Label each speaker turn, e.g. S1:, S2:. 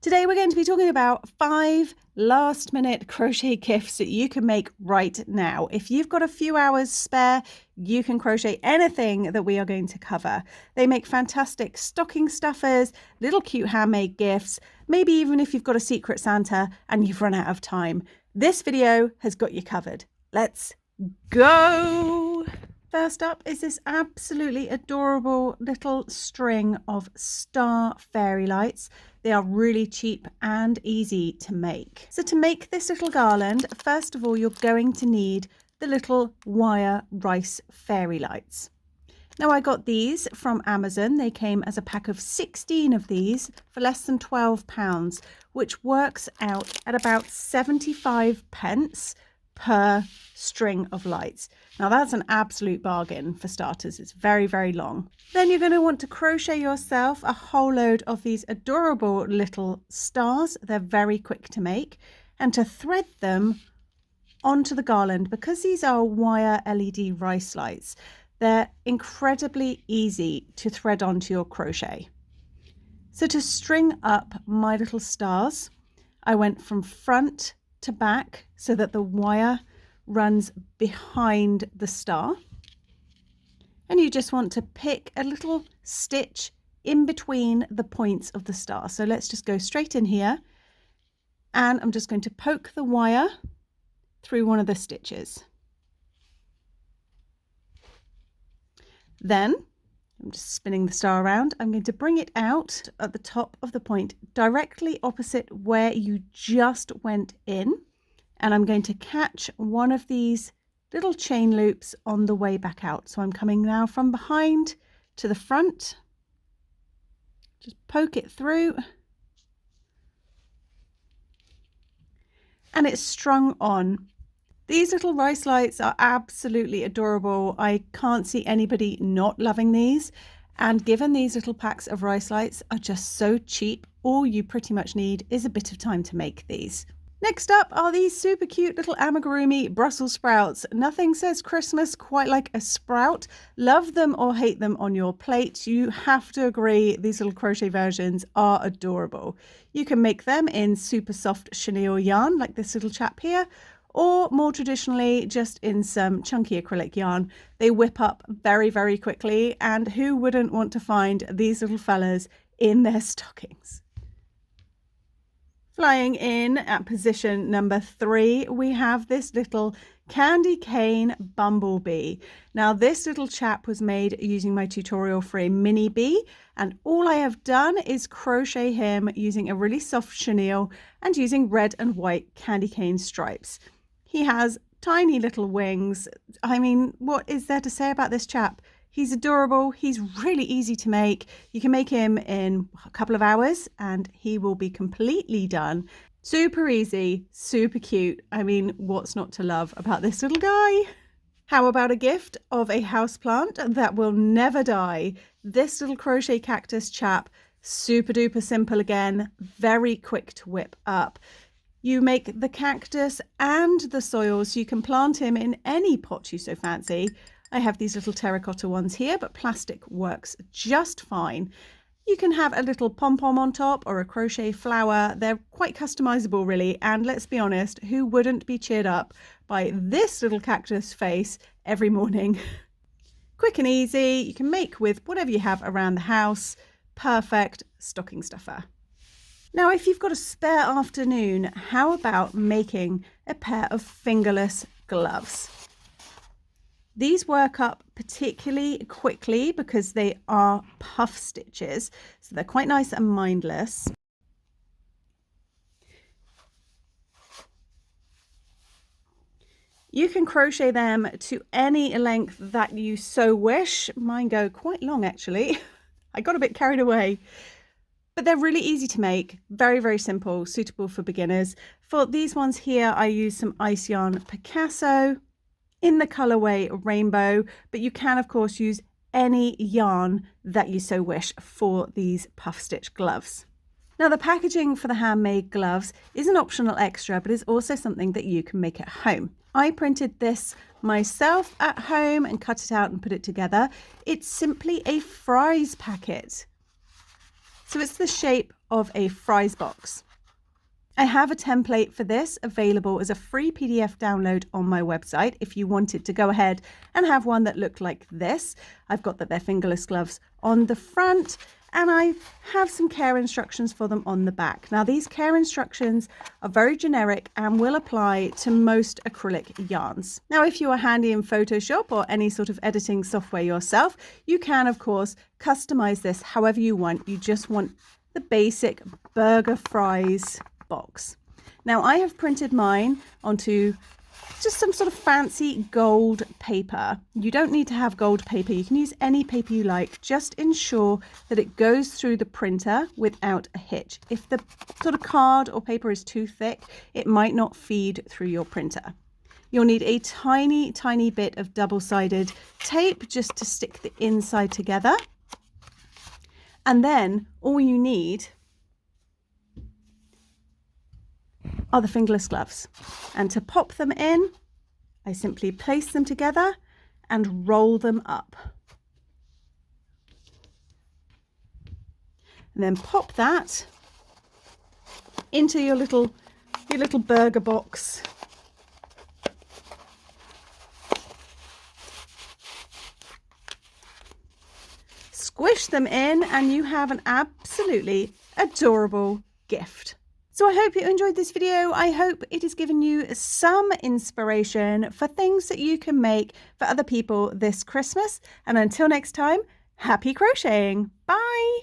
S1: Today we're going to be talking about 5 last-minute crochet gifts that you can make right now. If you've got a few hours spare, you can crochet anything that we are going to cover. They make fantastic stocking stuffers, little cute handmade gifts, maybe even if you've got a secret Santa and you've run out of time. This video has got you covered. Let's go! First up is this absolutely adorable little string of star fairy lights. They are really cheap and easy to make. So to make this little garland, first of all, you're going to need the little wire rice fairy lights. Now I got these from Amazon. They came as a pack of 16 of these for less than £12, which works out at about 75 pence per string of lights. Now that's an absolute bargain for starters. It's very, very long. Then you're going to want to crochet yourself a whole load of these adorable little stars. They're very quick to make, and to thread them onto the garland, because these are wire LED rice lights, they're incredibly easy to thread onto your crochet. So to string up my little stars, I went from front to back so that the wire runs behind the star, and you just want to pick a little stitch in between the points of the star. So let's just go straight in here, and I'm just going to poke the wire through one of the stitches. Then I'm just spinning the star around. I'm going to bring it out at the top of the point directly opposite where you just went in, and I'm going to catch one of these little chain loops on the way back out. So I'm coming now from behind to the front, just poke it through, and it's strung on. These little rice lights are absolutely adorable. I can't see anybody not loving these. And given these little packs of rice lights are just so cheap, all you pretty much need is a bit of time to make these. Next up are these super cute little Amigurumi Brussels sprouts. Nothing says Christmas quite like a sprout. Love them or hate them on your plate. You have to agree these little crochet versions are adorable. You can make them in super soft chenille yarn like this little chap here, or more traditionally just in some chunky acrylic yarn. They whip up very, very quickly, and who wouldn't want to find these little fellas in their stockings? Flying in at position number 3, we have this little candy cane bumblebee. Now this little chap was made using my tutorial for a mini bee, and all I have done is crochet him using a really soft chenille and using red and white candy cane stripes. He has tiny little wings. I mean, what is there to say about this chap? He's adorable. He's really easy to make. You can make him in a couple of hours and he will be completely done. Super easy, super cute. I mean, what's not to love about this little guy? How about a gift of a houseplant that will never die? This little crochet cactus chap, super duper simple again, very quick to whip up. You make the cactus and the soil so you can plant him in any pot you so fancy. I have these little terracotta ones here, but plastic works just fine. You can have a little pom-pom on top or a crochet flower. They're quite customizable really, and let's be honest, who wouldn't be cheered up by this little cactus face every morning? Quick and easy, you can make with whatever you have around the house. Perfect stocking stuffer. Now, if you've got a spare afternoon, how about making a pair of fingerless gloves? These work up particularly quickly because they are puff stitches, so they're quite nice and mindless. You can crochet them to any length that you so wish. Mine go quite long actually. I got a bit carried away. But they're really easy to make, very, very simple, suitable for beginners. For these ones here, I use some ice yarn Picasso in the colorway rainbow, but you can of course use any yarn that you so wish for these puff stitch gloves. Now the packaging for the handmade gloves is an optional extra, but is also something that you can make at home. I printed this myself at home and cut it out and put it together. It's simply a fries packet. So it's the shape of a fries box. I have a template for this available as a free PDF download on my website if you wanted to go ahead and have one that looked like this. I've got that they're fingerless gloves on the front, and I have some care instructions for them on the back. Now, these care instructions are very generic and will apply to most acrylic yarns. Now, if you are handy in Photoshop or any sort of editing software yourself, you can, of course, customize this however you want. You just want the basic burger fries box. Now, I have printed mine onto just some sort of fancy gold paper. You don't need to have gold paper. You can use any paper you like. Just ensure that it goes through the printer without a hitch. If the sort of card or paper is too thick, it might not feed through your printer. You'll need a tiny, tiny bit of double-sided tape just to stick the inside together. And then all you need are the fingerless gloves. And to pop them in, I simply place them together and roll them up. And then pop that into your little burger box. Squish them in and you have an absolutely adorable gift. So I hope you enjoyed this video. I hope it has given you some inspiration for things that you can make for other people this Christmas. And until next time, happy crocheting. Bye.